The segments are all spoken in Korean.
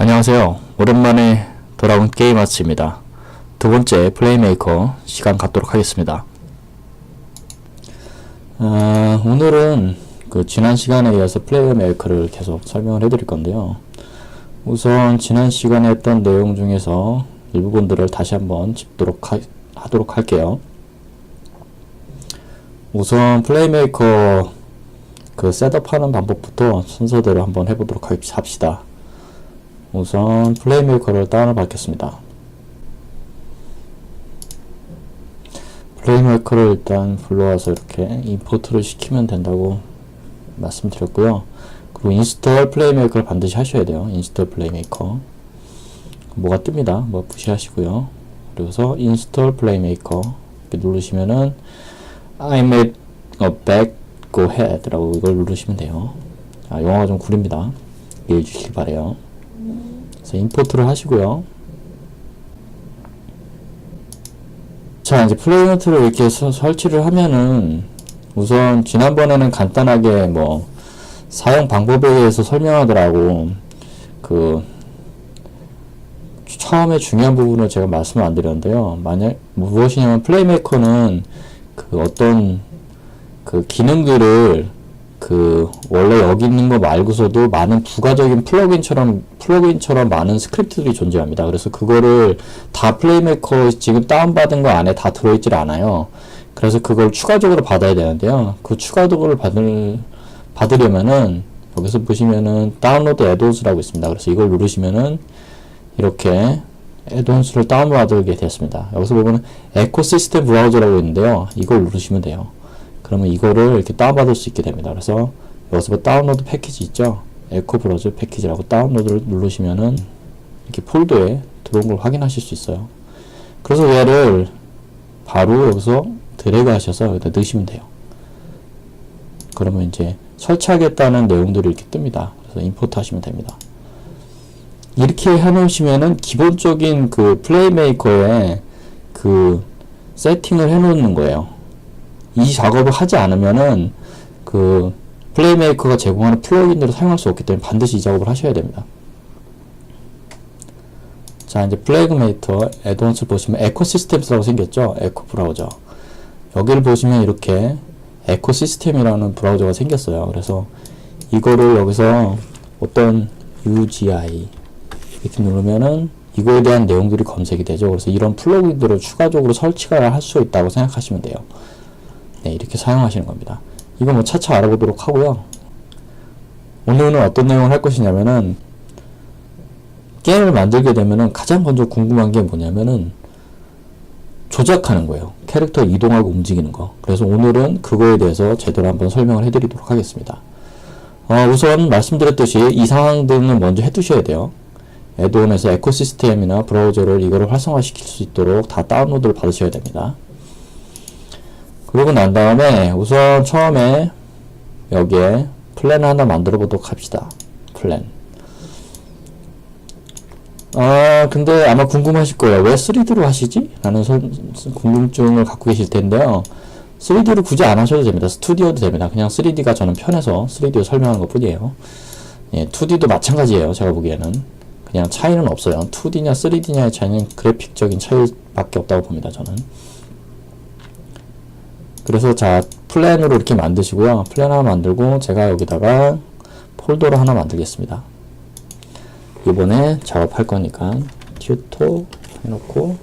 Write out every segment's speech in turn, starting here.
안녕하세요. 오랜만에 돌아온 게임아츠입니다. 두 번째 플레이메이커 시간 갖도록 하겠습니다. 오늘은 지난 시간에 이어서 플레이메이커를 계속 설명을 해드릴 건데요. 우선 지난 시간에 했던 내용 중에서 일부분들을 다시 한번 짚도록 하도록 할게요. 우선 플레이메이커 셋업하는 방법부터 순서대로 한번 해보도록 합시다. 우선 플레이메이커를 다운을 받겠습니다. 플레이메이커를 일단 불러와서 이렇게 임포트를 시키면 된다고 말씀드렸고요. 그리고 인스톨 플레이메이커를 반드시 하셔야 돼요. 인스톨 플레이메이커 뭐가 뜹니다. 뭐 무시하시고요. 그래서 인스톨 플레이메이커 이렇게 누르시면은 I made a back go ahead 라고 이걸 누르시면 돼요. 영어가 좀 구립니다. 이해해 주시기 바래요. 그래서 임포트를 하시고요. 자, 이제 플레이메이커를 이렇게 설치를 하면은 우선 지난번에는 간단하게 사용 방법에 대해서 설명하더라고. 처음에 중요한 부분을 제가 말씀을 안 드렸는데요. 무엇이냐면 플레이메이커는 어떤 기능들을 원래 여기 있는 거 말고서도 많은 부가적인 플러그인처럼 많은 스크립트들이 존재합니다. 그래서 그거를 다 플레이메이커 지금 다운받은 거 안에 다 들어있질 않아요. 그래서 그걸 추가적으로 받아야 되는데요. 그 추가적으로 받으려면은 여기서 보시면은 다운로드 애드온스라고 있습니다. 그래서 이걸 누르시면은 이렇게 애드온스를 다운받게 되었습니다. 여기서 보면은 에코시스템 브라우저라고 있는데요. 이걸 누르시면 돼요. 그러면 이거를 이렇게 다운받을 수 있게 됩니다. 그래서 여기서 다운로드 패키지 있죠? 에코 브라우저 패키지라고 다운로드를 누르시면은 이렇게 폴더에 들어온 걸 확인하실 수 있어요. 그래서 얘를 바로 여기서 드래그 하셔서 여기다 넣으시면 돼요. 그러면 이제 설치하겠다는 내용들이 이렇게 뜹니다. 그래서 임포트 하시면 됩니다. 이렇게 해놓으시면은 기본적인 플레이메이커에 세팅을 해놓는 거예요. 이 작업을 하지 않으면은 플레이메이커가 제공하는 플러그인들을 사용할 수 없기 때문에 반드시 이 작업을 하셔야 됩니다. 자, 이제 플레이메이커 애드온스 보시면 에코시스템스라고 생겼죠? 에코 브라우저. 여기를 보시면 이렇게 에코시스템이라는 브라우저가 생겼어요. 그래서 이거를 여기서 어떤 UGI 이렇게 누르면은 이거에 대한 내용들이 검색이 되죠. 그래서 이런 플러그인들을 추가적으로 설치가 할 수 있다고 생각하시면 돼요. 네, 이렇게 사용하시는 겁니다. 이거 차차 알아보도록 하고요. 오늘은 어떤 내용을 할 것이냐면은 게임을 만들게 되면은 가장 먼저 궁금한 게 뭐냐면은 조작하는 거예요. 캐릭터 이동하고 움직이는 거. 그래서 오늘은 그거에 대해서 제대로 한번 설명을 해드리도록 하겠습니다. 우선 말씀드렸듯이 이 상황들은 먼저 해두셔야 돼요. 애드온에서 에코시스템이나 브라우저를 이거를 활성화시킬 수 있도록 다 다운로드를 받으셔야 됩니다. 그러고 난 다음에 우선 처음에 여기에 플랜을 하나 만들어 보도록 합시다. 플랜. 근데 아마 궁금하실 거예요. 왜 3D로 하시지? 라는 궁금증을 갖고 계실 텐데요. 3D로 굳이 안 하셔도 됩니다. 스튜디오도 됩니다. 그냥 3D가 저는 편해서 3D로 설명하는 것 뿐이에요. 예, 2D도 마찬가지예요. 제가 보기에는. 그냥 차이는 없어요. 2D냐 3D냐의 차이는 그래픽적인 차이밖에 없다고 봅니다. 저는. 그래서 자, 플랜으로 이렇게 만드시고요. 플랜 하나 만들고 제가 여기다가 폴더를 하나 만들겠습니다. 이번에 작업할 거니까 튜토 해놓고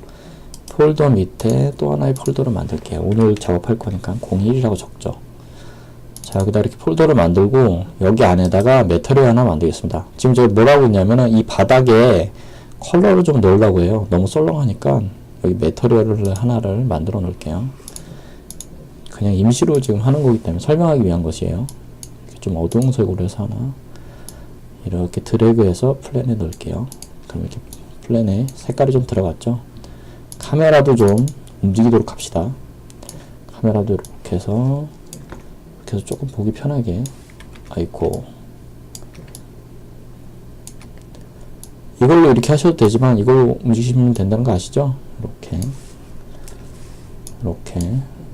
폴더 밑에 또 하나의 폴더를 만들게요. 오늘 작업할 거니까 01이라고 적죠. 자, 여기다 이렇게 폴더를 만들고 여기 안에다가 메터리얼 하나 만들겠습니다. 지금 제가 뭐라고 했냐면은 이 바닥에 컬러를 좀 넣으려고 해요. 너무 썰렁하니까 여기 메터리얼을 하나를 만들어 놓을게요. 그냥 임시로 지금 하는 거기 때문에 설명하기 위한 것이에요. 좀 어두운 색으로 해서 하나 이렇게 드래그해서 플랜에 넣을게요. 그럼 이렇게 플랜에 색깔이 좀 들어갔죠. 카메라도 좀 움직이도록 합시다. 카메라도 이렇게 해서 조금 보기 편하게. 아이고, 이걸로 이렇게 하셔도 되지만 이걸로 움직이시면 된다는 거 아시죠? 이렇게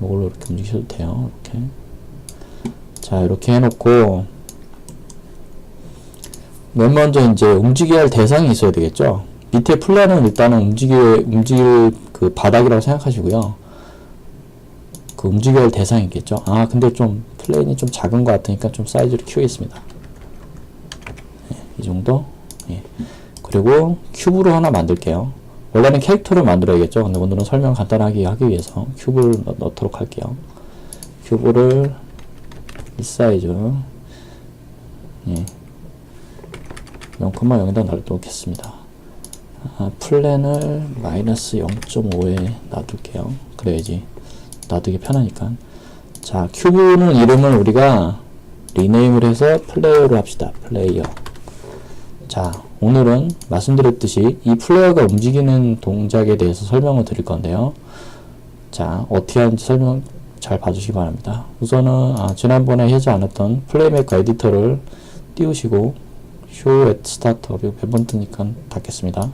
이걸로 이렇게 움직이셔도 돼요. 이렇게. 자, 이렇게 해놓고 맨 먼저 이제 움직여야 할 대상이 있어야 되겠죠. 밑에 플랜은 일단은 움직일 그 바닥이라고 생각하시고요. 그 움직여야 할 대상이 있겠죠. 아, 근데 좀 플레인이 좀 작은 것 같으니까 좀 사이즈를 키우겠습니다. 예, 이 정도. 예. 그리고 큐브로 하나 만들게요. 원래는 캐릭터를 만들어야겠죠. 근데 오늘은 설명 간단하게 하기 위해서 큐브를 넣도록 할게요. 큐브를 이 사이즈, 예, 0,0에다 넣겠습니다. 아, 플랜을 마이너스 0.5에 놔둘게요. 그래야지 놔두기 편하니까. 자, 큐브는 이름을 우리가 리네임을 해서 플레이어로 합시다. 플레이어. 자, 오늘은 말씀드렸듯이 이 플레이어가 움직이는 동작에 대해서 설명을 드릴 건데요. 자, 어떻게 하는지 설명 잘 봐주시기 바랍니다. 우선은 지난번에 하지 않았던 플레이메이커 에디터를 띄우시고 Show at Start 이거 100번 뜨니까 닫겠습니다.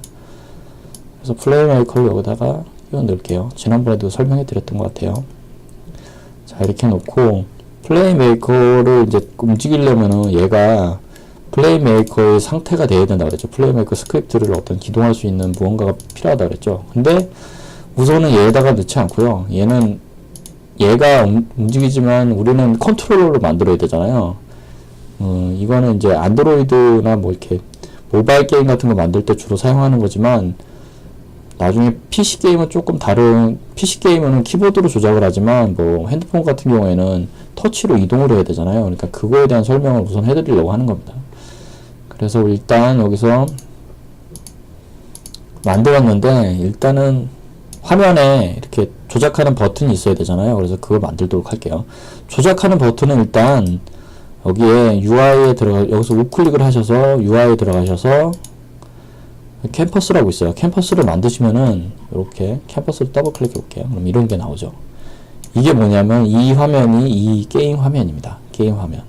그래서 플레이메이커를 여기다가 끼워 넣을게요. 지난번에도 설명해 드렸던 것 같아요. 자, 이렇게 놓고 플레이메이커를 이제 움직이려면은 얘가 플레이메이커의 상태가 돼야 된다 그랬죠. 플레이메이커 스크립트를 어떤 기동할 수 있는 무언가가 필요하다 그랬죠. 근데 우선은 얘에다가 넣지 않고요. 얘가 움직이지만 우리는 컨트롤러로 만들어야 되잖아요. 이거는 이제 안드로이드나 뭐 이렇게 모바일 게임 같은 거 만들 때 주로 사용하는 거지만 나중에 PC 게임은 조금 다른, PC 게임은 키보드로 조작을 하지만 뭐 핸드폰 같은 경우에는 터치로 이동을 해야 되잖아요. 그러니까 그거에 대한 설명을 우선 해드리려고 하는 겁니다. 그래서 일단 여기서 만들었는데 일단은 화면에 이렇게 조작하는 버튼이 있어야 되잖아요. 그래서 그걸 만들도록 할게요. 조작하는 버튼은 일단 여기에 UI에 여기서 우클릭을 하셔서 UI에 들어가셔서 캠퍼스라고 있어요. 캠퍼스를 만드시면은 이렇게 캠퍼스를 더블 클릭해 볼게요. 그럼 이런 게 나오죠. 이게 뭐냐면 이 화면이 이 게임 화면입니다. 게임 화면.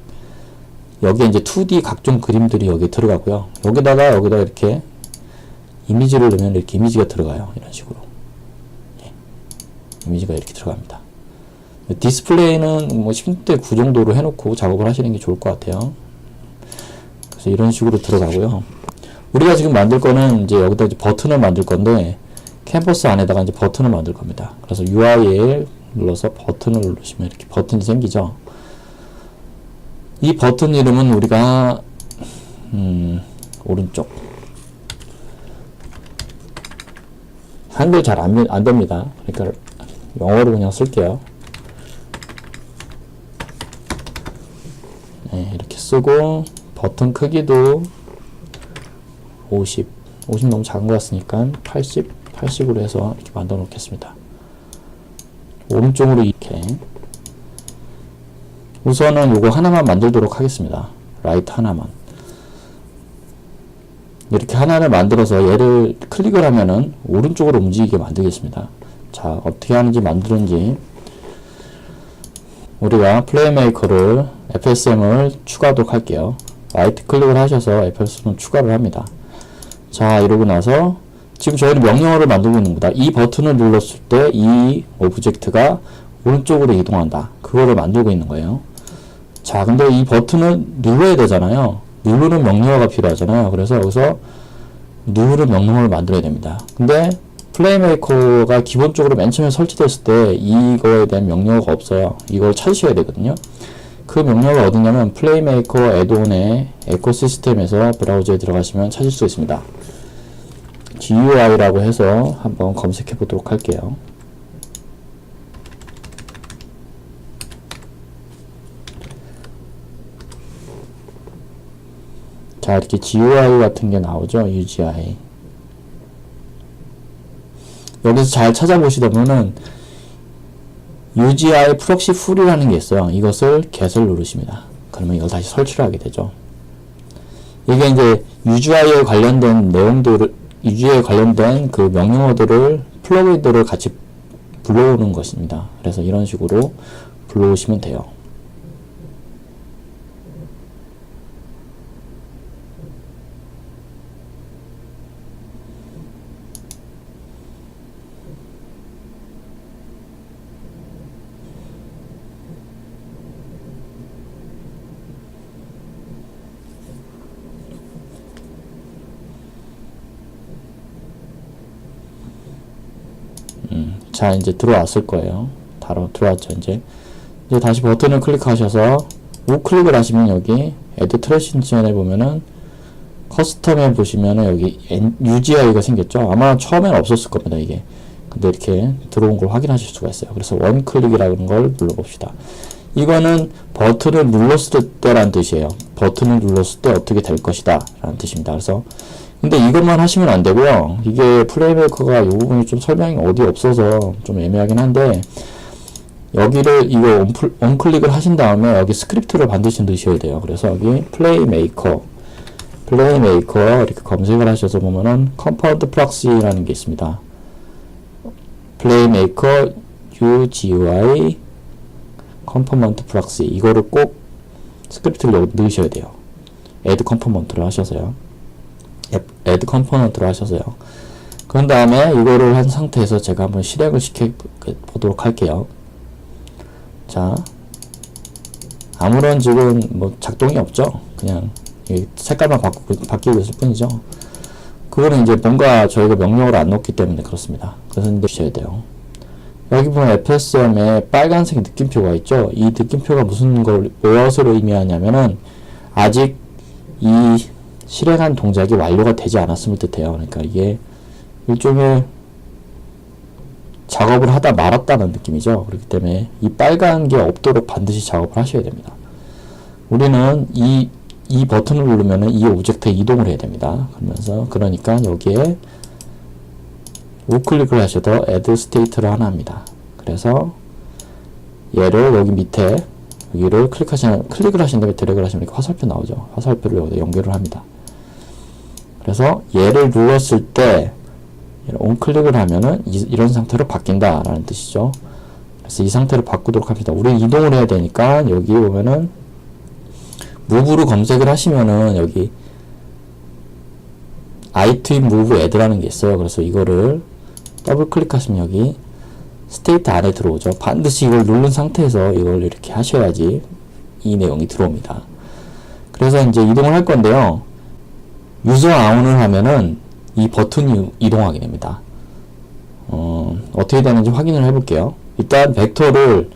여기에 이제 2D 각종 그림들이 여기 들어가고요. 여기다가 이렇게 이미지를 넣으면 이렇게 이미지가 들어가요. 이런 식으로. 예. 이미지가 이렇게 들어갑니다. 디스플레이는 뭐 10대 9 정도로 해놓고 작업을 하시는 게 좋을 것 같아요. 그래서 이런 식으로 들어가고요. 우리가 지금 만들 거는 이제 여기다 이제 버튼을 만들 건데 캔버스 안에다가 이제 버튼을 만들 겁니다. 그래서 UI에 눌러서 버튼을 누르시면 이렇게 버튼이 생기죠. 이 버튼 이름은 우리가 오른쪽 한글 잘 안 됩니다. 그러니까 영어로 그냥 쓸게요. 네, 이렇게 쓰고 버튼 크기도 50 너무 작은 것 같으니까 80으로 해서 이렇게 만들어 놓겠습니다. 오른쪽으로 이렇게 우선은 요거 하나만 만들도록 하겠습니다. 라이트 하나만. 이렇게 하나를 만들어서 얘를 클릭을 하면은 오른쪽으로 움직이게 만들겠습니다. 자, 어떻게 하는지 만드는지 우리가 플레이메이커를 FSM을 추가하도록 할게요. 라이트 클릭을 하셔서 FSM 추가를 합니다. 자, 이러고 나서 지금 저희는 명령어를 만들고 있는 겁니다. 이 버튼을 눌렀을 때 이 오브젝트가 오른쪽으로 이동한다. 그거를 만들고 있는 거예요. 자, 근데 이 버튼을 눌러야 되잖아요. 누르는 명령어가 필요하잖아요. 그래서 여기서 누르는 명령어를 만들어야 됩니다. 근데 플레이메이커가 기본적으로 맨 처음에 설치됐을 때 이거에 대한 명령어가 없어요. 이걸 찾으셔야 되거든요. 그 명령어가 어디냐면 플레이메이커 애드온의 에코시스템에서 브라우저에 들어가시면 찾을 수 있습니다. GUI라고 해서 한번 검색해 보도록 할게요. 자, 이렇게 GUI 같은 게 나오죠. UGI. 여기서 잘 찾아보시다 보면은 UGI 프록시 풀이라는 게 있어요. 이것을 get을 누르십니다. 그러면 이걸 다시 설치를 하게 되죠. 이게 이제 UGI에 관련된 내용들을, UGI에 관련된 그 명령어들을, 플러그인들을 같이 불러오는 것입니다. 그래서 이런 식으로 불러오시면 돼요. 자, 이제 들어왔을 거예요. 바로 들어왔죠. 이제 다시 버튼을 클릭하셔서 우클릭을 하시면 여기 Add Transition에 보면은 커스텀에 보시면은 여기 UGI가 생겼죠. 아마 처음엔 없었을 겁니다, 이게. 근데 이렇게 들어온 걸 확인하실 수가 있어요. 그래서 원클릭이라는 걸 눌러봅시다. 이거는 버튼을 눌렀을 때란 뜻이에요. 버튼을 눌렀을 때 어떻게 될 것이다 라는 뜻입니다. 그래서 근데 이것만 하시면 안 되고요. 이게 플레이메이커가 이 부분이 좀 설명이 어디 없어서 좀 애매하긴 한데, 여기를 이거 원클릭을 하신 다음에 여기 스크립트를 반드시 넣으셔야 돼요. 그래서 여기 플레이메이커 이렇게 검색을 하셔서 보면은 컴파운드 프락시라는 게 있습니다. 플레이메이커 UGUI 컴포넌트 프락시, 이거를 꼭 스크립트를 여기 넣으셔야 돼요. add 컴포넌트를 하셔서요. add 컴포넌트를 하셔서요. 그런 다음에 이거를 한 상태에서 제가 한번 실행을 시켜 보도록 할게요. 자, 아무런 지금 뭐 작동이 없죠. 그냥 색깔만 바뀌고 있을 뿐이죠. 그거는 이제 뭔가 저희가 명령을 안 넣었기 때문에 그렇습니다. 그래서 이제 주셔야 돼요. 여기 보면 FSM에 빨간색 느낌표가 있죠. 이 느낌표가 무엇을 의미하냐면은 아직 이 실행한 동작이 완료가 되지 않았음을 뜻해요. 그러니까 이게 일종의 작업을 하다 말았다는 느낌이죠. 그렇기 때문에 이 빨간 게 없도록 반드시 작업을 하셔야 됩니다. 우리는 이 버튼을 누르면은 이 오브젝트에 이동을 해야 됩니다. 그러니까 여기에 우클릭을 하셔도 add state를 하나 합니다. 그래서 얘를 여기 밑에 여기를 클릭을 하신 다음에 드래그를 하시면 이렇게 화살표 나오죠. 화살표를 여기다 연결을 합니다. 그래서 얘를 눌렀을 때 on클릭을 하면은 이런 상태로 바뀐다 라는 뜻이죠. 그래서 이 상태로 바꾸도록 합니다. 우리 이동을 해야 되니까 여기 보면은 move로 검색을 하시면은 여기 iTwin move add라는 게 있어요. 그래서 이거를 더블 클릭하시면 여기 스테이트 안에 들어오죠. 반드시 이걸 누른 상태에서 이걸 이렇게 하셔야지 이 내용이 들어옵니다. 그래서 이제 이동을 할 건데요. 유저 아웃을 하면은 이 버튼이 이동하게 됩니다. 어떻게 되는지 확인을 해볼게요. 일단 벡터를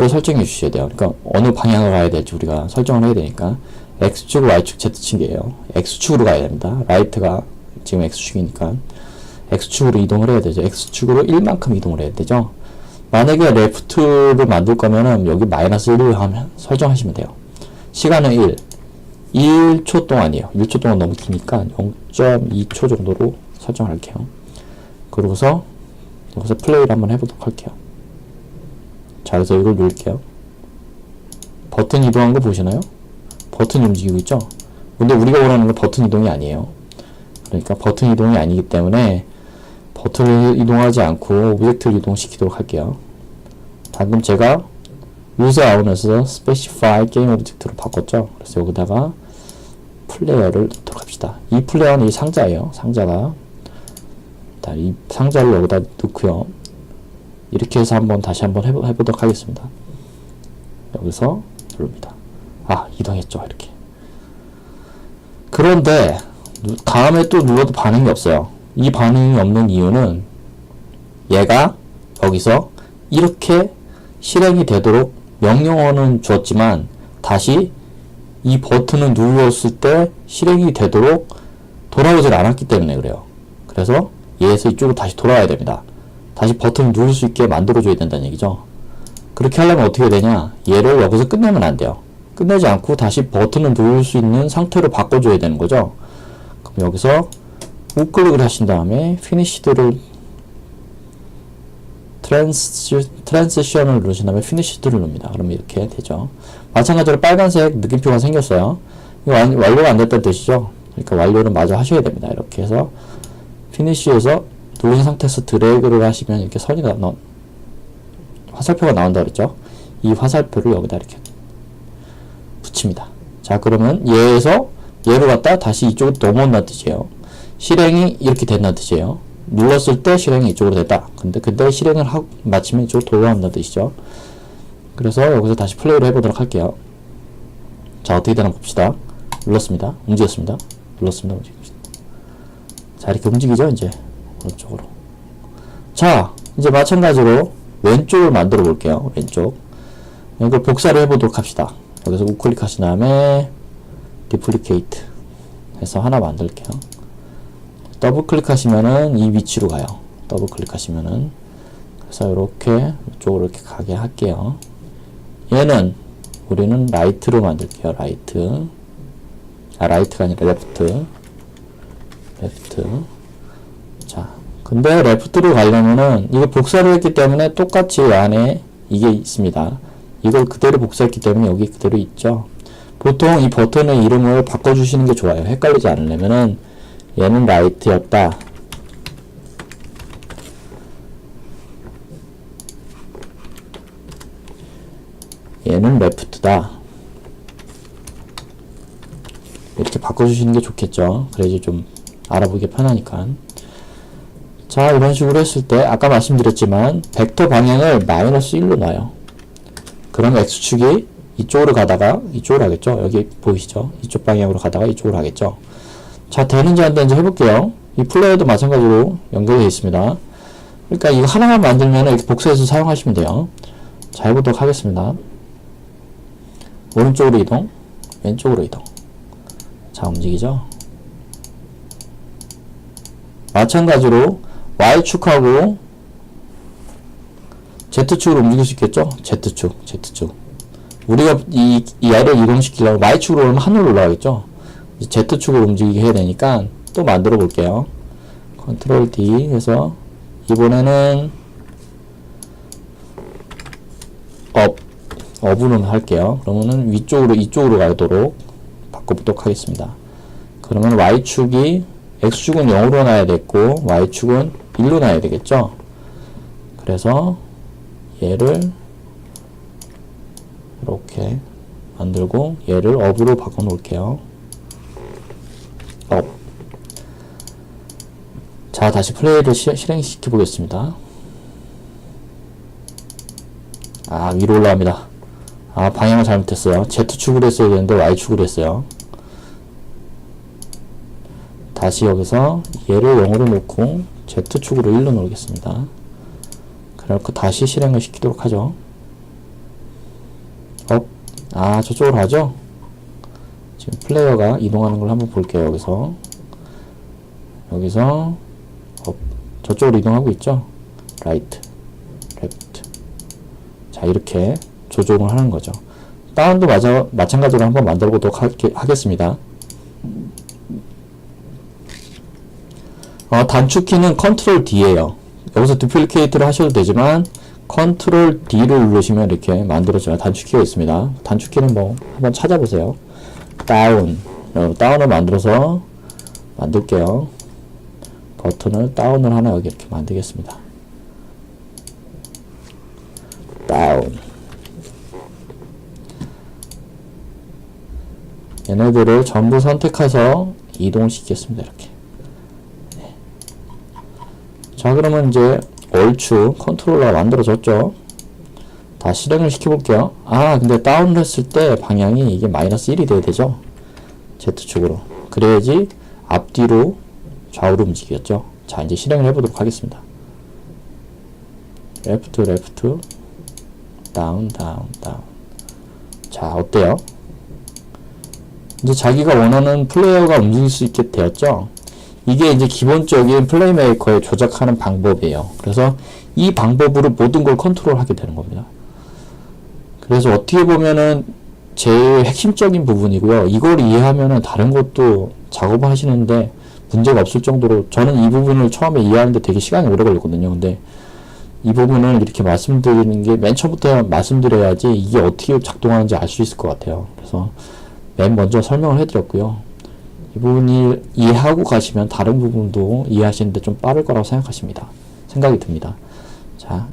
설정해 주셔야 돼요. 그러니까 어느 방향으로 가야 될지 우리가 설정을 해야 되니까 X축, Y축, Z축이에요. X축으로 가야 됩니다. 라이트가 지금 X축이니까 X축으로 이동을 해야 되죠. X축으로 1만큼 이동을 해야 되죠. 만약에 레프트를 만들 거면은 여기 마이너스 1을 하면 설정하시면 돼요. 시간은 1초 동안이에요. 1초 동안 너무 기니까 0.2초 정도로 설정할게요. 그러고서 여기서 플레이를 한번 해보도록 할게요. 자, 그래서 이걸 누를게요. 버튼 이동한 거 보시나요? 버튼이 움직이고 있죠? 근데 우리가 원하는 건 버튼 이동이 아니에요. 그러니까 버튼 이동이 아니기 때문에 버튼을 이동하지 않고 오브젝트를 이동시키도록 할게요. 방금 제가 user out에서 specify game object로 바꿨죠? 그래서 여기다가 플레이어를 넣도록 합시다. 이 플레이어는 이 상자예요. 상자가. 이 상자를 여기다 넣고요. 이렇게 해서 다시 한번 해보도록 하겠습니다. 여기서 누릅니다. 아, 이동했죠. 이렇게. 그런데 다음에 또 눌러도 반응이 없어요. 이 반응이 없는 이유는 얘가 여기서 이렇게 실행이 되도록 명령어는 줬지만 다시 이 버튼을 눌렀을 때 실행이 되도록 돌아오질 않았기 때문에 그래요. 그래서 얘에서 이쪽으로 다시 돌아와야 됩니다. 다시 버튼을 누를 수 있게 만들어줘야 된다는 얘기죠. 그렇게 하려면 어떻게 되냐, 얘를 여기서 끝내면 안 돼요. 끝내지 않고 다시 버튼을 누를 수 있는 상태로 바꿔줘야 되는 거죠. 그럼 여기서 우클릭을 하신 다음에 finished를 트랜지션을 누르신 다음에 finished를 누릅니다. 그러면 이렇게 되죠. 마찬가지로 빨간색 느낌표가 생겼어요. 이거 완료가 안 됐다는 뜻이죠. 그러니까 완료를 마저 하셔야 됩니다. 이렇게 해서 finish에서 누른 상태에서 드래그를 하시면 이렇게 화살표가 나온다 그랬죠. 이 화살표를 여기다 이렇게 붙입니다. 자, 그러면 얘를 갖다 다시 이쪽으로 넘어온다는 뜻이에요. 실행이 이렇게 된다는 뜻이에요. 눌렀을 때 실행이 이쪽으로 됐다. 근데 실행을 하고 마치면 이쪽으로 돌아온다는 뜻이죠. 그래서 여기서 다시 플레이를 해보도록 할게요. 자, 어떻게 되나 봅시다. 눌렀습니다. 움직였습니다. 눌렀습니다. 움직였습니다. 자, 이렇게 움직이죠, 이제. 오른쪽으로. 자, 이제 마찬가지로 왼쪽을 만들어 볼게요. 왼쪽. 이걸 복사를 해보도록 합시다. 여기서 우클릭 하신 다음에 디플리케이트 해서 하나 만들게요. 더블 클릭하시면은 이 위치로 가요. 더블 클릭하시면은. 그래서 이렇게 이쪽으로 이렇게 가게 할게요. 얘는 우리는 라이트로 만들게요. 라이트. 라이트가 아니라 레프트. 자, 근데 레프트로 가려면은 이거 복사를 했기 때문에 똑같이 안에 이게 있습니다. 이걸 그대로 복사했기 때문에 여기 그대로 있죠. 보통 이 버튼의 이름을 바꿔주시는 게 좋아요. 헷갈리지 않으려면은 얘는 라이트였다. 얘는 레프트다. 이렇게 바꿔주시는 게 좋겠죠. 그래야지 좀 알아보기 편하니까. 자, 이런 식으로 했을 때 아까 말씀드렸지만 벡터 방향을 마이너스 1로 놔요. 그럼 X축이 이쪽으로 가다가 이쪽으로 하겠죠. 여기 보이시죠? 이쪽 방향으로 가다가 이쪽으로 하겠죠. 자, 되는지 안 되는지 해볼게요. 이 플레이어도 마찬가지로 연결되어 있습니다. 그러니까 이거 하나만 만들면 이렇게 복사해서 사용하시면 돼요. 자, 해보도록 하겠습니다. 오른쪽으로 이동, 왼쪽으로 이동. 자, 움직이죠? 마찬가지로 Y축하고 Z축으로 움직일 수 있겠죠? Z축. 우리가 이 L을 이동시키려면 Y축으로 오면 하늘로 올라가겠죠? Z축으로 움직이게 해야 되니까 또 만들어 볼게요. 컨트롤 D 해서 이번에는 업으로 할게요. 그러면은 위쪽으로 이쪽으로 가도록 바꿔보도록 하겠습니다. 그러면 Y축이 X축은 0으로 놔야 됐고 Y축은 1로 놔야 되겠죠. 그래서 얘를 이렇게 만들고 얘를 업으로 바꿔 놓을게요. 업. 자, 다시 플레이를 실행시켜 보겠습니다. 아, 위로 올라갑니다. 아, 방향을 잘못했어요. Z축으로 했어야 되는데 Y축으로 했어요. 다시 여기서 얘를 0으로 놓고 Z축으로 1로 놓겠습니다. 그래놓고 다시 실행을 시키도록 하죠. 업. 아, 저쪽으로 가죠? 지금 플레이어가 이동하는 걸 한번 볼게요. 여기서 업. 저쪽으로 이동하고 있죠? 라이트, 레프트. 자, 이렇게 조종을 하는 거죠. 다운도 마찬가지로 한번 만들어 보도록 하겠습니다. 단축키는 컨트롤 D예요. 여기서 두플리케이트를 하셔도 되지만 컨트롤 D를 누르시면 이렇게 만들어져요. 단축키가 있습니다. 단축키는 뭐 한번 찾아보세요. 다운을 만들어서 만들게요. 버튼을 다운을 하나 여기 이렇게 만들겠습니다. 다운. 얘네들을 전부 선택해서 이동시키겠습니다. 이렇게. 네. 자, 그러면 이제 얼추 컨트롤러가 만들어졌죠. 다 실행을 시켜볼게요. 아, 근데 다운을 했을 때 방향이 이게 마이너스 1이 돼야 되죠. Z축으로. 그래야지 앞뒤로 좌우로 움직이겠죠. 자, 이제 실행을 해보도록 하겠습니다. 레프트, 다운. 자, 어때요? 이제 자기가 원하는 플레이어가 움직일 수 있게 되었죠. 이게 이제 기본적인 플레이메이커에 조작하는 방법이에요. 그래서 이 방법으로 모든 걸 컨트롤하게 되는 겁니다. 그래서 어떻게 보면은 제일 핵심적인 부분이고요. 이걸 이해하면은 다른 것도 작업을 하시는데 문제가 없을 정도로, 저는 이 부분을 처음에 이해하는데 되게 시간이 오래 걸렸거든요. 근데 이 부분을 이렇게 말씀드리는 게 맨 처음부터 말씀드려야지 이게 어떻게 작동하는지 알 수 있을 것 같아요. 그래서 맨 먼저 설명을 해드렸고요. 이 부분을 이해하고 가시면 다른 부분도 이해하시는데 좀 빠를 거라고 생각이 듭니다. 자,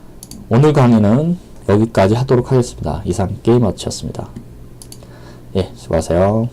오늘 강의는 여기까지 하도록 하겠습니다. 이상 게임워치였습니다. 예, 수고하세요.